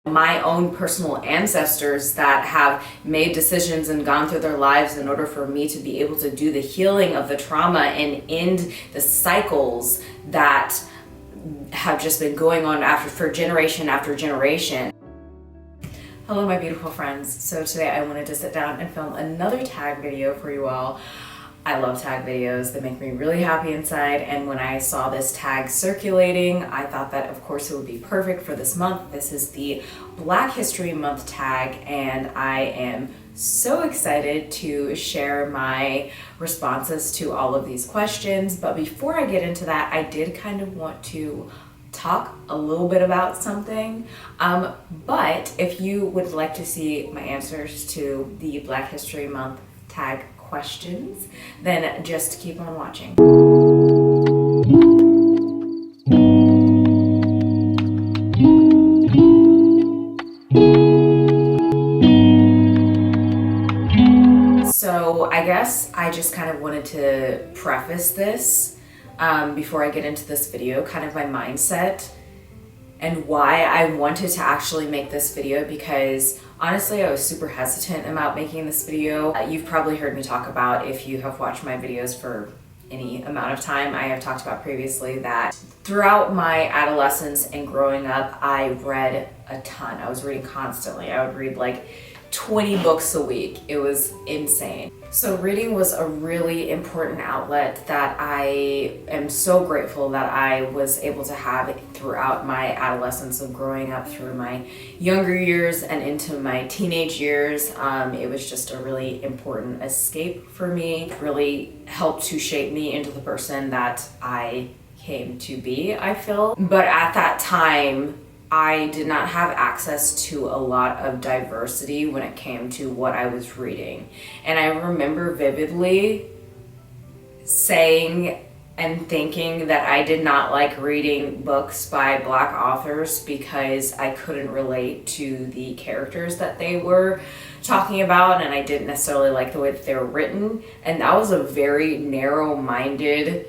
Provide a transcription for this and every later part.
my own personal ancestors that have made decisions and gone through their lives in order for me to be able to do the healing of the trauma and end the cycles that have just been going on for generation after generation. Hello my beautiful friends. So today I wanted to sit down and film another tag video for you all. I love tag videos. They make me really happy inside, and when I saw this tag circulating, I thought that of course it would be perfect for this month. This is the Black History Month tag, and I am so excited to share my responses to all of these questions. But before I get into that, I did kind of want to talk a little bit about something. But if you would like to see my answers to the Black History Month tag questions, then just keep on watching. So I guess I just kind of wanted to preface this before I get into this video, kind of my mindset and why I wanted to actually make this video, because honestly I was super hesitant about making this video. You've probably heard me talk about, if you have watched my videos for any amount of time, I have talked about previously that throughout my adolescence and growing up, I read a ton. I was reading constantly. I would read like 20 books a week. It was insane. So reading was a really important outlet that I am so grateful that I was able to have throughout my adolescence of growing up through my younger years and into my teenage years. It was just a really important escape for me. It really helped to shape me into the person that I came to be, I feel. But at that time, I did not have access to a lot of diversity when it came to what I was reading. And I remember vividly saying and thinking that I did not like reading books by Black authors because I couldn't relate to the characters that they were talking about, and I didn't necessarily like the way that they were written. And that was a very narrow-minded,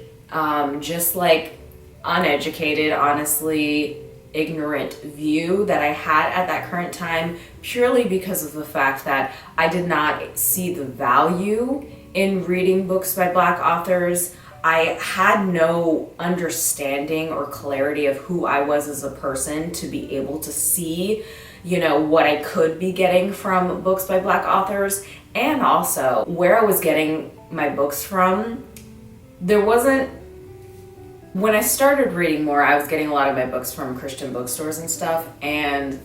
just like uneducated, honestly, ignorant view that I had at that current time, purely because of the fact that I did not see the value in reading books by Black authors. I had no understanding or clarity of who I was as a person to be able to see, what I could be getting from books by Black authors, and also where I was getting my books from. When I started reading more, I was getting a lot of my books from Christian bookstores and stuff, and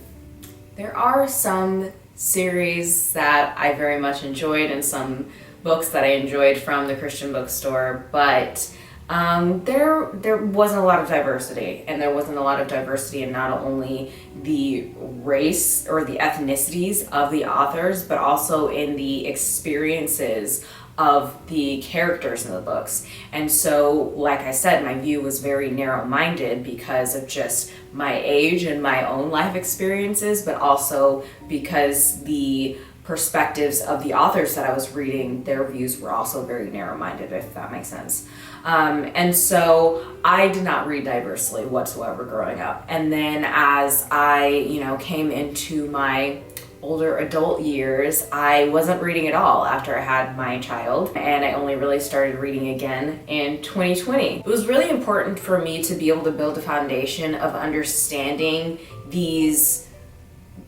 there are some series that I very much enjoyed and some books that I enjoyed from the Christian bookstore, but there wasn't a lot of diversity, and there wasn't a lot of diversity in not only the race or the ethnicities of the authors, but also in the experiences of the characters in the books. And so, like I said, my view was very narrow-minded because of just my age and my own life experiences, but also because the perspectives of the authors that I was reading, their views were also very narrow-minded, if that makes sense. And so I did not read diversely whatsoever growing up. And then as I, came into my older adult years, I wasn't reading at all after I had my child, and I only really started reading again in 2020. It was really important for me to be able to build a foundation of understanding these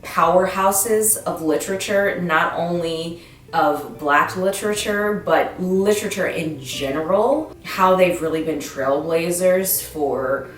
powerhouses of literature, not only of Black literature, but literature in general, how they've really been trailblazers for,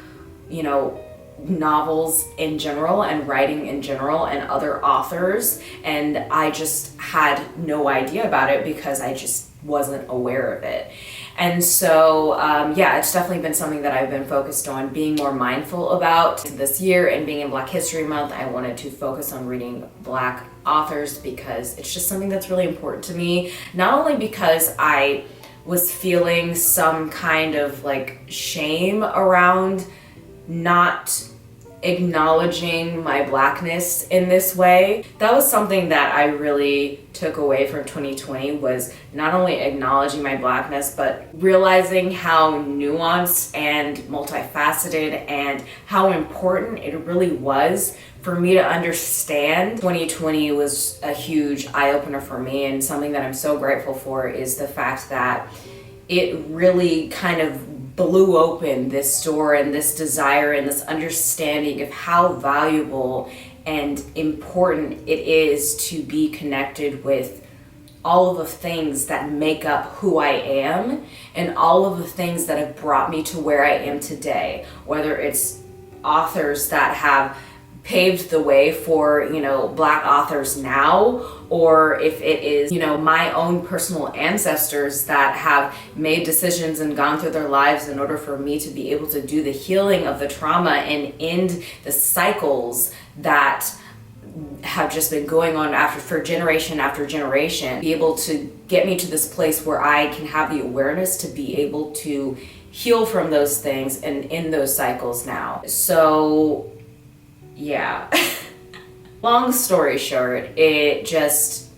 novels in general and writing in general and other authors. And I just had no idea about it because I just wasn't aware of it. And so, it's definitely been something that I've been focused on being more mindful about this year. And being in Black History Month, I wanted to focus on reading Black authors because it's just something that's really important to me. Not only because I was feeling some kind of shame around not acknowledging my Blackness in this way. That was something that I really took away from 2020, was not only acknowledging my Blackness, but realizing how nuanced and multifaceted and how important it really was for me to understand. 2020 was a huge eye-opener for me, and something that I'm so grateful for is the fact that it really kind of blew open this door and this desire and this understanding of how valuable and important it is to be connected with all of the things that make up who I am and all of the things that have brought me to where I am today, whether it's authors that have paved the way for, Black authors now, or if it is, my own personal ancestors that have made decisions and gone through their lives in order for me to be able to do the healing of the trauma and end the cycles that have just been going on for generation after generation, be able to get me to this place where I can have the awareness to be able to heal from those things and end those cycles now. So yeah. Long story short, I just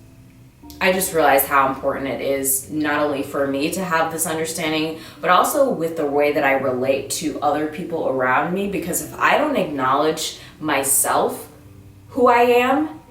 realized how important it is not only for me to have this understanding, but also with the way that I relate to other people around me, because if I don't acknowledge myself, who I am,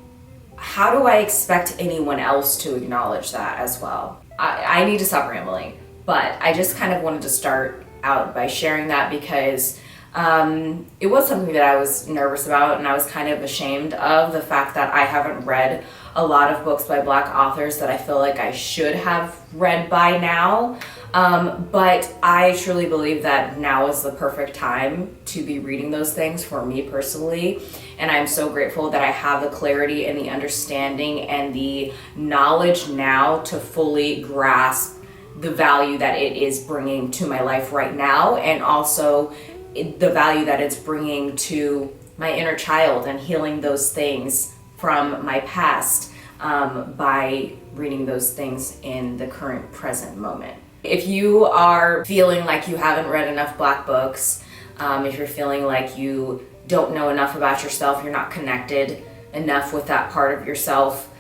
how do I expect anyone else to acknowledge that as well? I need to stop rambling, but I just kind of wanted to start out by sharing that because it was something that I was nervous about, and I was kind of ashamed of the fact that I haven't read a lot of books by Black authors that I feel like I should have read by now. But I truly believe that now is the perfect time to be reading those things for me personally. And I'm so grateful that I have the clarity and the understanding and the knowledge now to fully grasp the value that it is bringing to my life right now, and also the value that it's bringing to my inner child and healing those things from my past by reading those things in the current present moment. If you are feeling like you haven't read enough Black books, if you're feeling like you don't know enough about yourself, you're not connected enough with that part of yourself,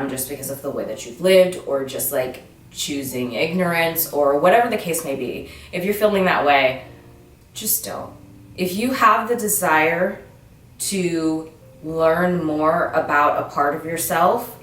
just because of the way that you've lived, or just like choosing ignorance, or whatever the case may be, if you're feeling that way, just don't. If you have the desire to learn more about a part of yourself,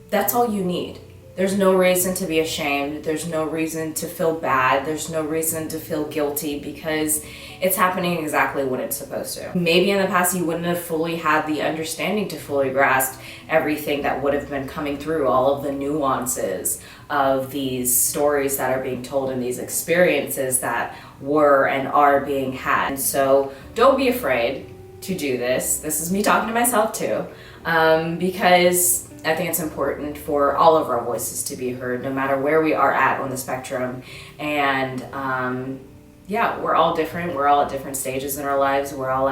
that's all you need. There's no reason to be ashamed. There's no reason to feel bad. There's no reason to feel guilty, because it's happening exactly when it's supposed to. Maybe in the past you wouldn't have fully had the understanding to fully grasp everything that would have been coming through, all of the nuances of these stories that are being told and these experiences that were and are being had. And so don't be afraid to do this. This is me talking to myself too, because I think it's important for all of our voices to be heard, no matter where we are at on the spectrum. And we're all different. We're all at different stages in our lives. We're all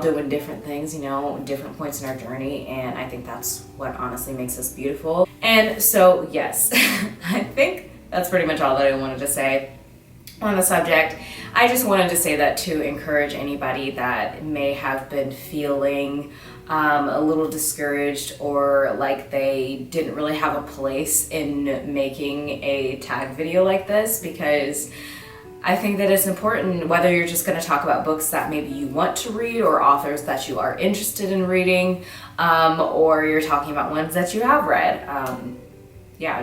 doing different things, different points in our journey. And I think that's what honestly makes us beautiful. And so, yes, I think that's pretty much all that I wanted to say on the subject. I just wanted to say that to encourage anybody that may have been feeling a little discouraged, or like they didn't really have a place in making a tag video like this, because I think that it's important, whether you're just going to talk about books that maybe you want to read, or authors that you are interested in reading, or you're talking about ones that you have read.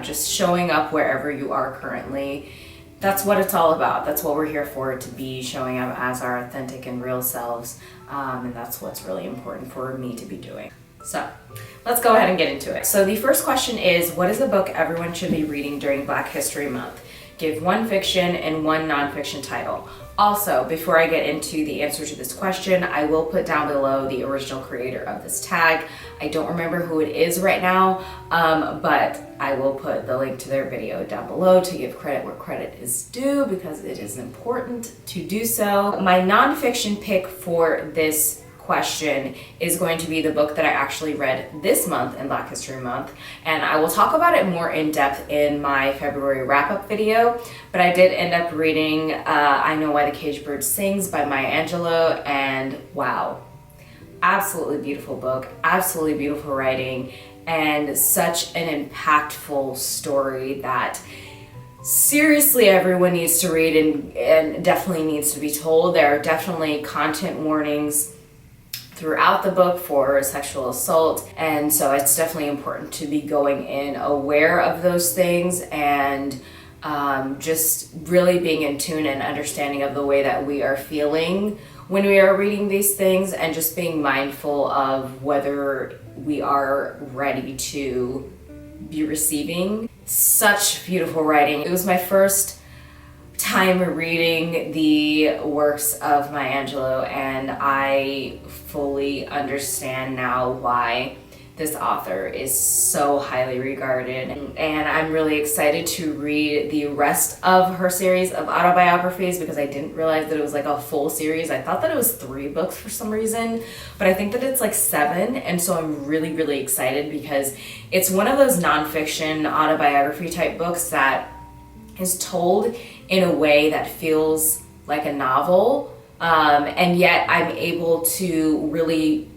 Just showing up wherever you are currently. That's what it's all about. That's what we're here for, to be showing up as our authentic and real selves. And that's what's really important for me to be doing. So let's go ahead and get into it. So the first question is, what is a book everyone should be reading during Black History Month? Give one fiction and one nonfiction title. Also, before I get into the answer to this question, I will put down below the original creator of this tag. I don't remember who it is right now, but I will put the link to their video down below to give credit where credit is due, because it is important to do so. My nonfiction pick for this question is going to be the book that I actually read this month in Black History Month, and I will talk about it more in depth in my February wrap-up video. But I did end up reading I Know Why the Caged Bird Sings by Maya Angelou, and wow, absolutely beautiful book, absolutely beautiful writing, and such an impactful story that seriously everyone needs to read, and definitely needs to be told. There are definitely content warnings throughout the book for sexual assault. And so it's definitely important to be going in aware of those things and just really being in tune and understanding of the way that we are feeling when we are reading these things, and just being mindful of whether we are ready to be receiving such beautiful writing. It was my first time reading the works of Maya Angelou, and I fully understand now why this author is so highly regarded, and I'm really excited to read the rest of her series of autobiographies, because I didn't realize that it was like a full series. I thought that it was 3 books for some reason, but I think that it's like 7, and so I'm really, really excited because it's one of those nonfiction autobiography type books that is told in a way that feels like a novel, and yet I'm able to really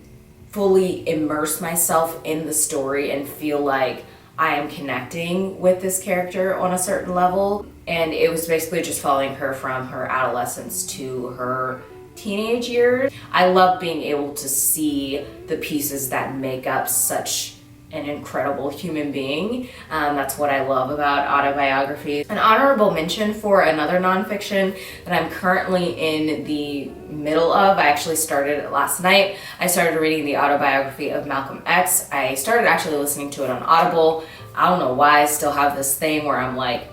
fully immerse myself in the story and feel like I am connecting with this character on a certain level. And it was basically just following her from her adolescence to her teenage years. I love being able to see the pieces that make up such an incredible human being. That's what I love about autobiographies. An honorable mention for another nonfiction that I'm currently in the middle of. I actually started it last night. I started reading the autobiography of Malcolm X. I started actually listening to it on Audible. I don't know why I still have this thing where I'm like,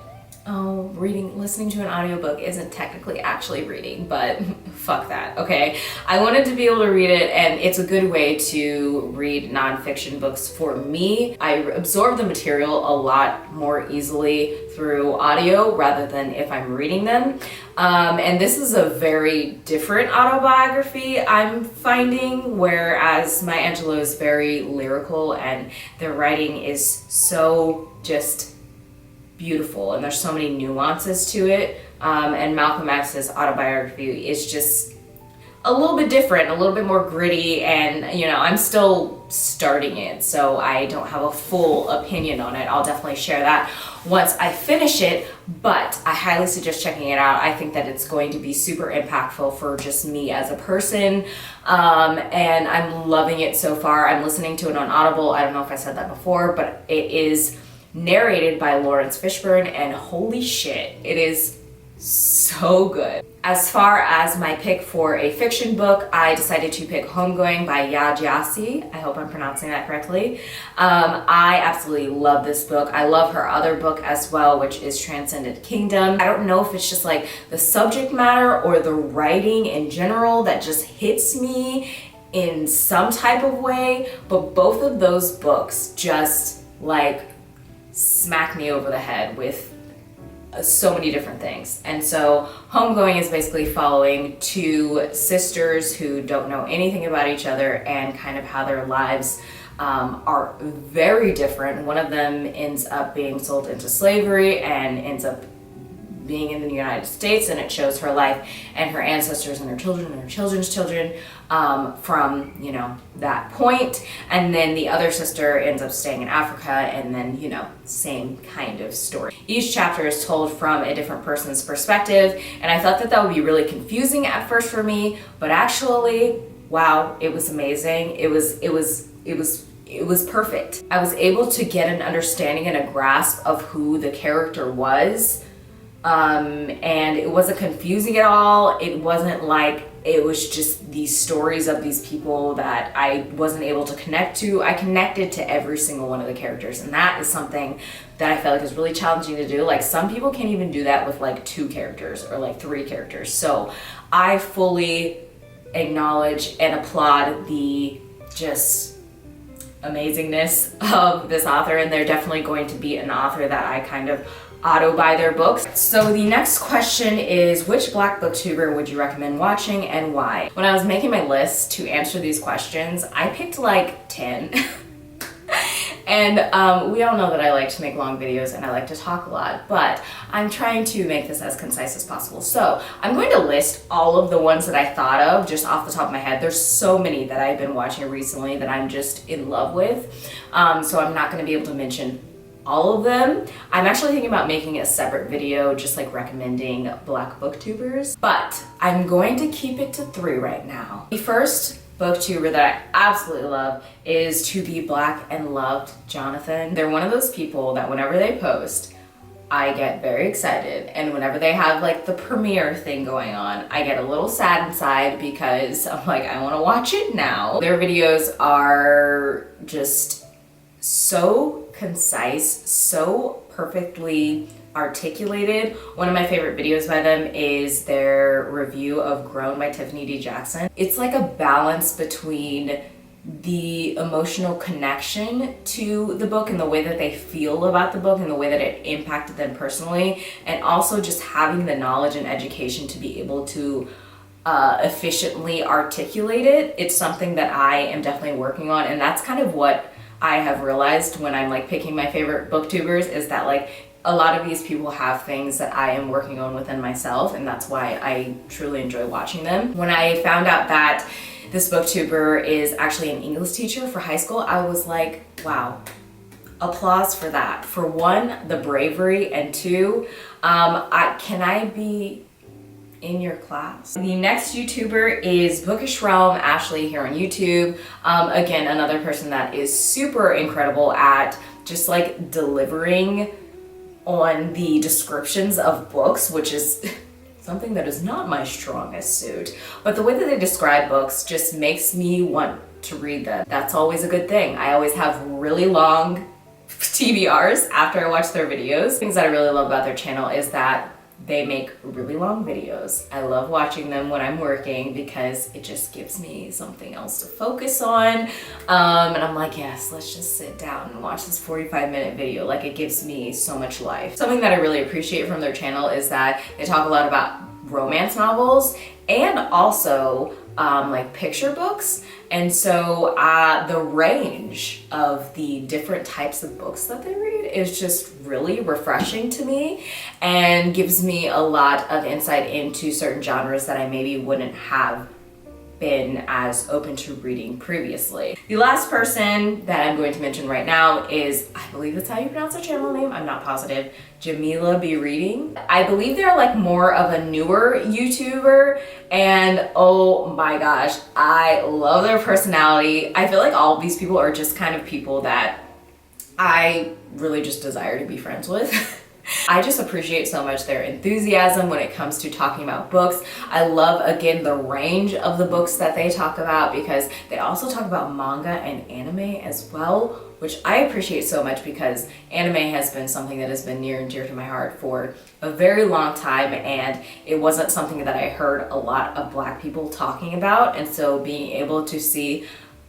oh, listening to an audiobook isn't technically actually reading, but fuck that, okay? I wanted to be able to read it, and it's a good way to read nonfiction books for me. I absorb the material a lot more easily through audio rather than if I'm reading them. And this is a very different autobiography, I'm finding, whereas Maya Angelou is very lyrical and the writing is so just beautiful, and there's so many nuances to it. And Malcolm X's autobiography is just a little bit different, a little bit more gritty, and you know, I'm still starting it, so I don't have a full opinion on it. I'll definitely share that once I finish it, but I highly suggest checking it out. I think that it's going to be super impactful for just me as a person, and I'm loving it so far. I'm listening to it on Audible. I don't know if I said that before, but it is narrated by Lawrence Fishburne, and holy shit, it is so good. As far as my pick for a fiction book, I decided to pick Homegoing by Ya Gyasi. I hope I'm pronouncing that correctly. I absolutely love this book. I love her other book as well, which is Transcendent Kingdom. I don't know if it's just like the subject matter or the writing in general that just hits me in some type of way, but both of those books just like smack me over the head with so many different things. And so Homegoing is basically following 2 sisters who don't know anything about each other and kind of how their lives are very different. One of them ends up being sold into slavery and ends up being in the United States, and it shows her life and her ancestors and her children and her children's children from, you know, that point. And then the other sister ends up staying in Africa, and then, you know, same kind of story. Each chapter is told from a different person's perspective, and I thought that that would be really confusing at first for me, but actually, wow, it was amazing. It was perfect. I was able to get an understanding and a grasp of who the character was. And it wasn't confusing at all. It wasn't like it was just these stories of these people that I wasn't able to connect to. I connected to every single one of the characters, and that is something that I felt like is really challenging to do. Like, some people can't even do that with like 2 characters or like 3 characters. So I fully acknowledge and applaud the just amazingness of this author, and they're definitely going to be an author that I kind of auto buy their books. So the next question is, which Black booktuber would you recommend watching and why? When I was making my list to answer these questions, I picked like 10. And we all know that I like to make long videos and I like to talk a lot, but I'm trying to make this as concise as possible. So I'm going to list all of the ones that I thought of just off the top of my head. There's so many that I've been watching recently that I'm just in love with. So I'm not going to be able to mention all of them. I'm actually thinking about making a separate video just like recommending Black booktubers, but I'm going to keep it to 3 right now. The first booktuber that I absolutely love is To Be Black and Loved Jonathan. They're one of those people that whenever they post, I get very excited, and whenever they have like the premiere thing going on, I get a little sad inside because I'm like, I want to watch it now. Their videos are just so concise, so perfectly articulated. One of my favorite videos by them is their review of Grown by Tiffany D. Jackson. It's like a balance between the emotional connection to the book and the way that they feel about the book and the way that it impacted them personally, and also just having the knowledge and education to be able to efficiently articulate it. It's something that I am definitely working on, and that's kind of what I have realized when I'm like picking my favorite booktubers, is that like a lot of these people have things that I am working on within myself, and that's why I truly enjoy watching them. When I found out that this booktuber is actually an English teacher for high school, I was like, wow, applause for that. For one, the bravery, and two, can I be in your class? The next YouTuber is Bookish Realm Ashley here on YouTube. Again, another person that is super incredible at just like delivering on the descriptions of books, which is something that is not my strongest suit. But the way that they describe books just makes me want to read them. That's always a good thing. I always have really long TBRs after I watch their videos. Things that I really love about their channel is that they make really long videos. I love watching them when I'm working because it just gives me something else to focus on. And I'm like, yes, let's just sit down and watch this 45-minute video. Like, it gives me so much life. Something that I really appreciate from their channel is that they talk a lot about romance novels and also like picture books. And so the range of the different types of books that they read is just really refreshing to me and gives me a lot of insight into certain genres that I maybe wouldn't have been as open to reading previously. The last person that I'm going to mention right now is, I believe that's how you pronounce their channel name, I'm not positive, Jameelah Be Reading. I believe they're like more of a newer YouTuber, and oh my gosh, I love their personality. I feel like all of these people are just kind of people that I really just desire to be friends with. I just appreciate so much their enthusiasm when it comes to talking about books. I love, again, the range of the books that they talk about, because they also talk about manga and anime as well, which I appreciate so much because anime has been something that has been near and dear to my heart for a very long time, and it wasn't something that I heard a lot of Black people talking about. And so being able to see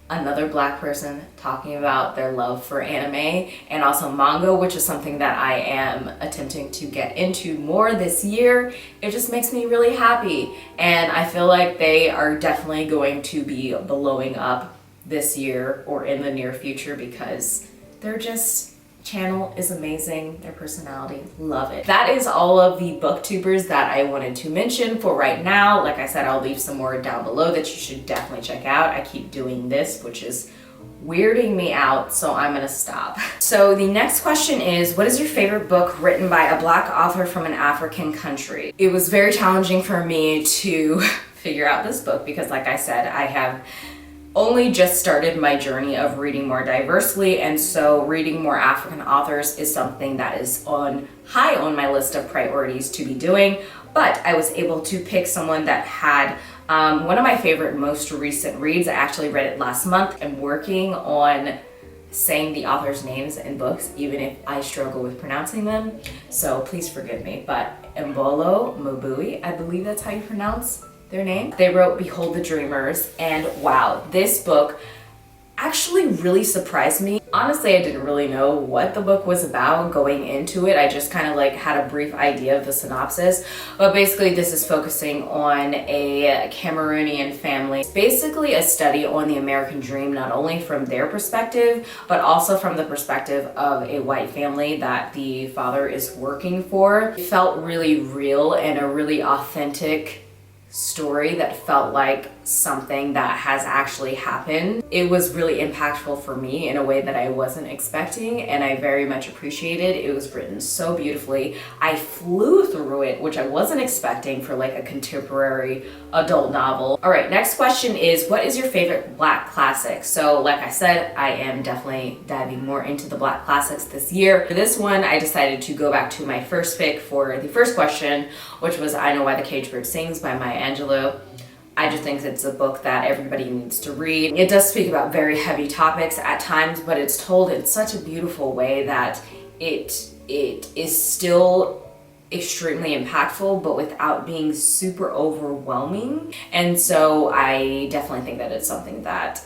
another Black person talking about their love for anime and also manga, which is something that I am attempting to get into more this year, it just makes me really happy. And I feel like they are definitely going to be blowing up this year or in the near future because they're just, channel is amazing, their personality, love it. That is all of the booktubers that I wanted to mention for right now. Like I said, I'll leave some more down below that you should definitely check out. I keep doing this, which is weirding me out, so I'm gonna stop. So the next question is, what is your favorite book written by a Black author from an African country? It was very challenging for me to figure out this book because, like I said, I have only just started my journey of reading more diversely, and so reading more African authors is something that is high on my list of priorities to be doing. But I was able to pick someone that had one of my favorite most recent reads. I actually read it last month. I'm working on saying the author's names in books, even if I struggle with pronouncing them, so please forgive me. But Mbolo Mabui, I believe that's how you pronounce their name. They wrote Behold the Dreamers, and wow, this book actually really surprised me. Honestly, I didn't really know what the book was about going into it. I just kind of like had a brief idea of the synopsis, but basically this is focusing on a Cameroonian family. It's basically a study on the American dream, not only from their perspective, but also from the perspective of a white family that the father is working for. It felt really real and a really authentic story that felt like something that has actually happened. It was really impactful for me in a way that I wasn't expecting, and I very much appreciated. It was written so beautifully. I flew through it, which I wasn't expecting for like a contemporary adult novel. All right, next question is, what is your favorite Black classic? So like I said, I am definitely diving more into the Black classics this year. For this one, I decided to go back to my first pick for the first question, which was I Know Why the Caged Bird Sings by Maya Angelou. I just think it's a book that everybody needs to read. It does speak about very heavy topics at times, but it's told in such a beautiful way that it is still extremely impactful, but without being super overwhelming. And so I definitely think that it's something that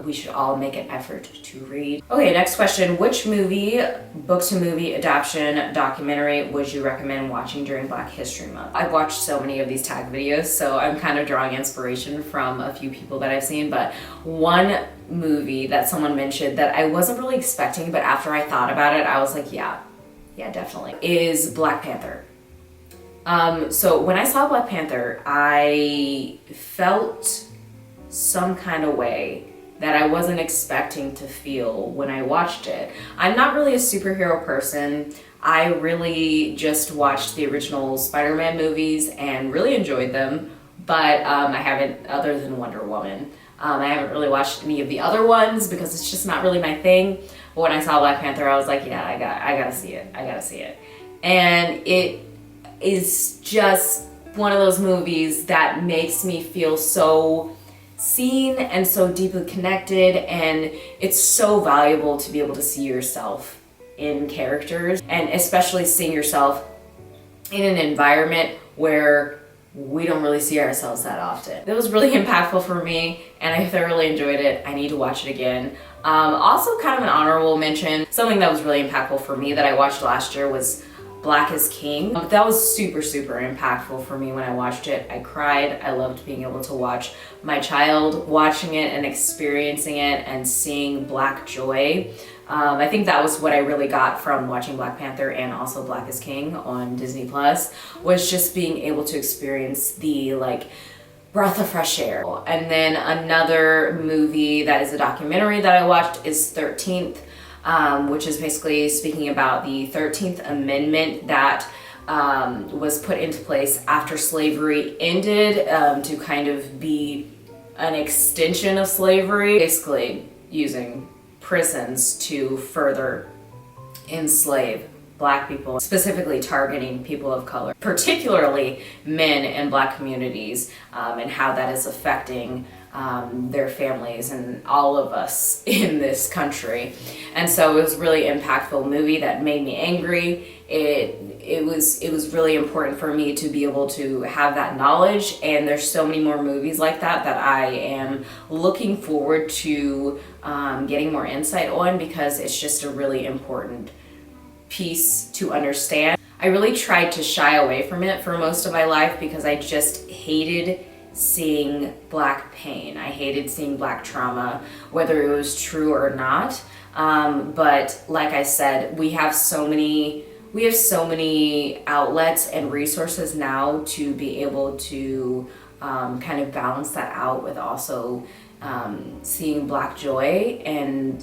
we should all make an effort to read. Okay, next question. Which movie, book to movie, adaption, documentary would you recommend watching during Black History Month? I've watched so many of these tag videos, so I'm kind of drawing inspiration from a few people that I've seen, but one movie that someone mentioned that I wasn't really expecting, but after I thought about it, I was like, yeah, definitely, is Black Panther. So when I saw Black Panther, I felt some kind of way that I wasn't expecting to feel when I watched it. I'm not really a superhero person. I really just watched the original Spider-Man movies and really enjoyed them, but I haven't, other than Wonder Woman. I haven't really watched any of the other ones because it's just not really my thing. But when I saw Black Panther, I was like, yeah, I gotta see it. I gotta see it. And it is just one of those movies that makes me feel so seen and so deeply connected, and it's so valuable to be able to see yourself in characters, and especially seeing yourself in an environment where we don't really see ourselves that often. It was really impactful for me, and I thoroughly enjoyed it. I need to watch it again. Also kind of an honorable mention, something that was really impactful for me that I watched last year was Black is King. That was super impactful for me when I watched it. I cried. I loved being able to watch my child watching it and experiencing it and seeing Black joy. I think that was what I really got from watching Black Panther and also Black is King on Disney Plus, was just being able to experience the breath of fresh air. And then another movie that is a documentary that I watched is 13th, which is basically speaking about the 13th Amendment that was put into place after slavery ended, to kind of be an extension of slavery, basically using prisons to further enslave Black people, specifically targeting people of color, particularly men in Black communities, and how that is affecting their families and all of us in this country. And so it was a really impactful movie that made me angry. It was really important for me to be able to have that knowledge, and there's so many more movies like that that I am looking forward to getting more insight on, because it's just a really important piece to understand. I really tried to shy away from it for most of my life because I just hated seeing Black pain. I hated seeing Black trauma, whether it was true or not. But like I said, we have so many outlets and resources now to be able to kind of balance that out with also seeing Black joy. And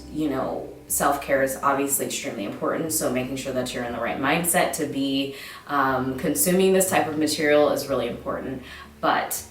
self-care is obviously extremely important, so making sure that you're in the right mindset to be consuming this type of material is really important. But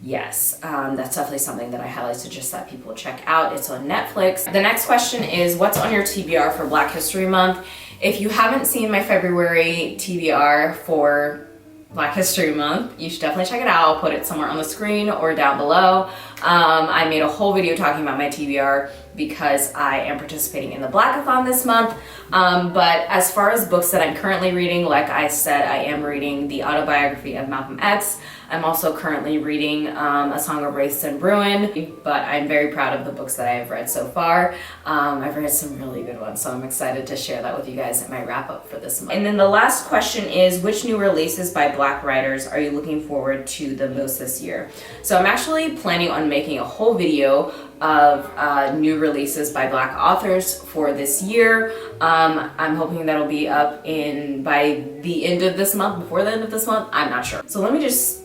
yes, that's definitely something that I highlight to just let people check out. It's on Netflix. The next question is, what's on your TBR for Black History Month? If you haven't seen my February TBR for Black History Month, you should definitely check it out. I'll put it somewhere on the screen or down below. I made a whole video talking about my TBR because I am participating in the Blackathon this month. But as far as books that I'm currently reading, like I said, I am reading the autobiography of Malcolm X. I'm also currently reading A Song of Wraiths and Ruin, but I'm very proud of the books that I have read so far. I've read some really good ones, so I'm excited to share that with you guys at my wrap up for this month. And then the last question is, which new releases by Black writers are you looking forward to the most this year? So I'm actually planning on making a whole video of new releases by Black authors for this year. I'm hoping that'll be up by the end of this month, before the end of this month, I'm not sure. So let me just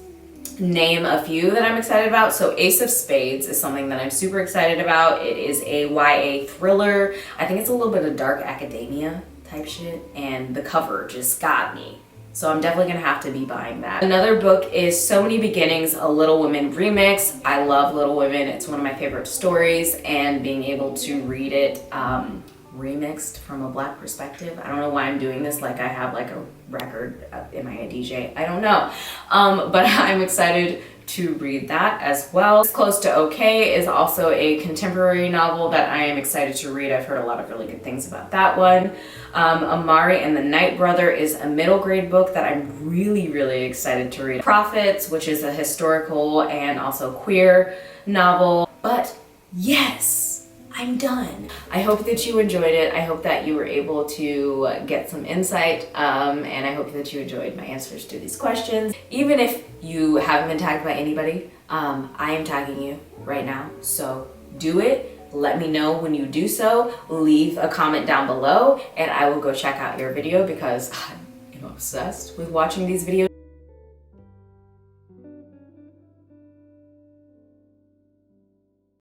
name a few that I'm excited about. So Ace of Spades is something that I'm super excited about. It is a YA thriller. I think it's a little bit of dark academia type shit, and the cover just got me. So I'm definitely gonna have to be buying that. Another book is So Many Beginnings, a Little Women remix. I love Little Women. It's one of my favorite stories, and being able to read it remixed from a Black perspective. I don't know why I'm doing this like I have like a record. Am I a DJ? I don't know. But I'm excited to read that as well. Close to Okay is also a contemporary novel that I am excited to read. I've heard a lot of really good things about that one. Amari and the Night Brother is a middle grade book that I'm really excited to read. Prophets, which is a historical and also queer novel. But yes, I'm done. I hope that you enjoyed it. I hope that you were able to get some insight, and I hope that you enjoyed my answers to these questions. Even if you haven't been tagged by anybody, I am tagging you right now, so do it. Let me know when you do so. Leave a comment down below, and I will go check out your video because I'm obsessed with watching these videos.